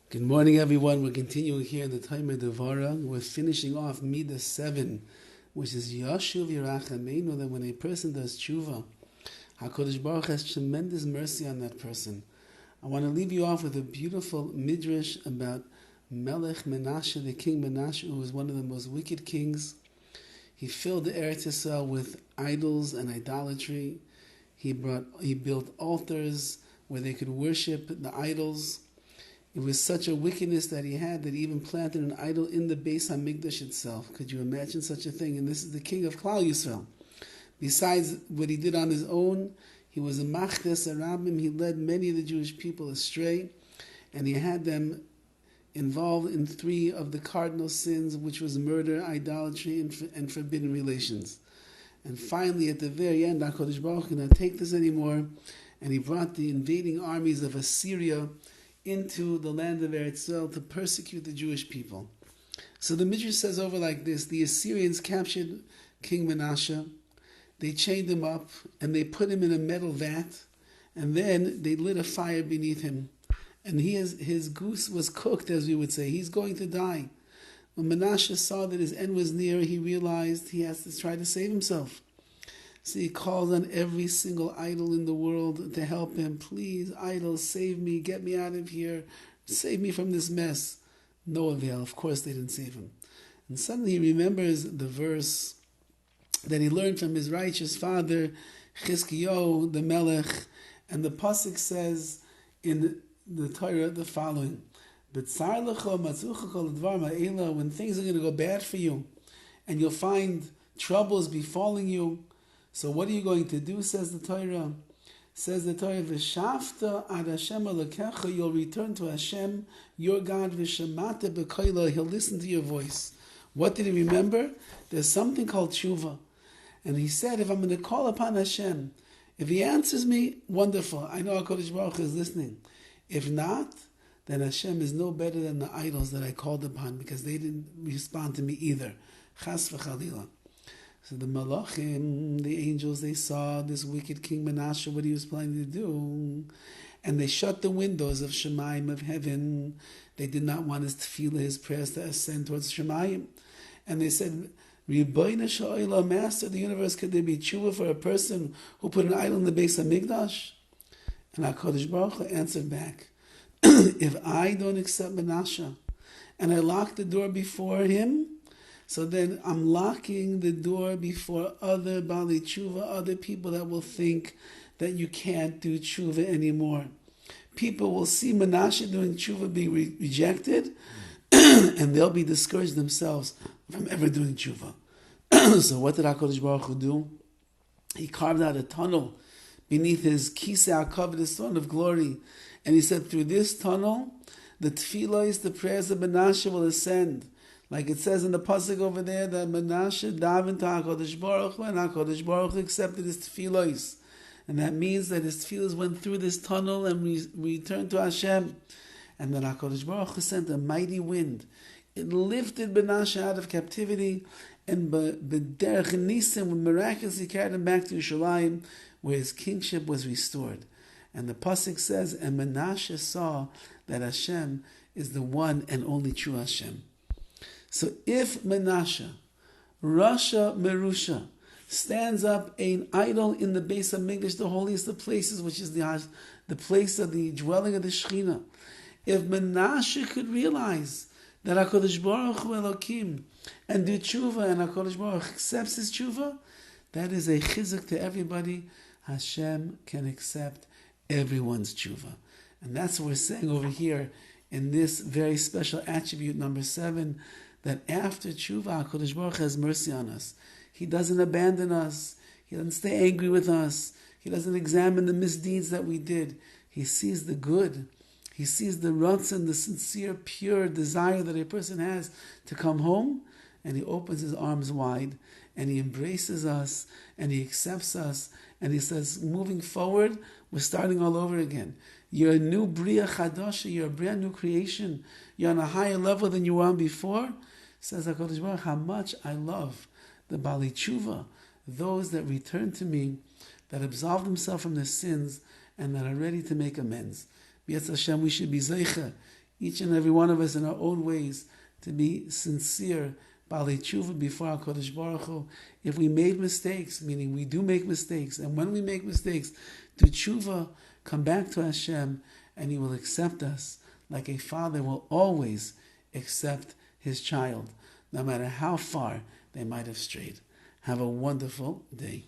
Good morning, everyone. We're continuing here in the time of DEVORAH. We're finishing off Midah 7, which is Yashuv Yirachameinu, that when a person does Teshuva, HaKadosh Baruch has tremendous mercy on that person. I want to leave you off with a beautiful midrash about Melech Menashe, the king Menashe, who was one of the most wicked kings. He filled the Eretz Yisrael with idols and idolatry. He built altars where they could worship the idols. It was such a wickedness that he had that he even planted an idol in the Beis HaMikdash itself. Could you imagine such a thing? And this is the king of Klal Yisrael. Besides what he did on his own, he was a machtes arabim. He led many of the Jewish people astray, and he had them involved in 3 of the cardinal sins, which was murder, idolatry, and forbidden relations. And finally, at the very end, HaKadosh Baruch could not take this anymore, and he brought the invading armies of Assyria into the land of Eretz Yisrael to persecute the Jewish people. So the Midrash says over like this: the Assyrians captured King Menashe, they chained him up, and they put him in a metal vat, and then they lit a fire beneath him. And his goose was cooked, as we would say. He's going to die. When Menashe saw that his end was near, he realized he has to try to save himself. So he called on every single idol in the world to help him. Please, idols, save me, get me out of here, save me from this mess. No avail. Of course they didn't save him. And suddenly he remembers the verse that he learned from his righteous father, Chizkiyahu, the Melech. And the pasuk says in the Torah the following: when things are going to go bad for you, and you'll find troubles befalling you, so what are you going to do, says the Torah? V'shavta ad Hashem Elokecha, you'll return to Hashem, your God, v'shemata b'koila, he'll listen to your voice. What did he remember? There's something called Teshuva. And he said, if I'm going to call upon Hashem, if he answers me, wonderful. I know HaKadosh Baruch is listening. If not, then Hashem is no better than the idols that I called upon, because they didn't respond to me either. Chas v'chalila. So the malachim, the angels, they saw this wicked King Menashe, what he was planning to do, and they shut the windows of Shemayim, of heaven. They did not want his tefillah, his prayers, to ascend towards Shemayim. And they said, Ribono shel olam, Master of the universe, could there be tshuva for a person who put an idol in the Beis HaMikdash? And HaKadosh Baruch Hu answered back, if I don't accept Menashe, and I lock the door before him, so then I'm locking the door before other Bali Tshuva, other people that will think that you can't do Tshuva anymore. People will see Menashe doing Tshuva being rejected, and they'll be discouraged themselves from ever doing Tshuva. So what did HaKadosh Baruch Hu do? He carved out a tunnel beneath his Kisei HaKavod, his throne of glory, and he said, through this tunnel, the tefillos, the prayers of Menashe will ascend. Like it says in the pasuk over there, that Menashe davened to HaKadosh Baruch Hu, and HaKadosh Baruch Hu accepted his tefillos. And that means that his tefillos went through this tunnel and returned to Hashem. And then HaKadosh Baruch Hu sent a mighty wind. It lifted Menashe out of captivity, and b'derech nisim, miraculously carried him back to Yerushalayim, where his kingship was restored. And the pasuk says, and Menashe saw that Hashem is the one and only true Hashem. So if Menashe, Rasha Merusha, stands up an idol in the Beis HaMikdash, the holiest of places, which is the place of the dwelling of the Shekhinah, if Menashe could realize that HaKadosh Baruch Hu Elokim, and do Teshuva, and HaKadosh Baruch Hu accepts his Teshuva, that is a chizuk to everybody. Hashem can accept everyone's Teshuva. And that's what we're saying over here in this very special attribute, number 7, that after Teshuva, HaKadosh Baruch Hu has mercy on us. He doesn't abandon us. He doesn't stay angry with us. He doesn't examine the misdeeds that we did. He sees the good. He sees the ratzon, the sincere, pure desire that a person has to come home, and he opens his arms wide, and he embraces us, and he accepts us, and he says, moving forward, we're starting all over again. You're a new Bria Chadasha, you're a brand new creation. You're on a higher level than you were on before. Says HaKadosh Baruch Hu, how much I love the Bali Tshuva, those that return to me, that absolve themselves from their sins, and that are ready to make amends. B'yetz Hashem, we should be zeicha each and every one of us in our own ways, to be sincere, Baalei Teshuva before our Kodesh Baruch Hu. If we made mistakes, meaning we do make mistakes, and when we make mistakes, do Teshuva, come back to Hashem, and He will accept us like a father will always accept his child, no matter how far they might have strayed. Have a wonderful day.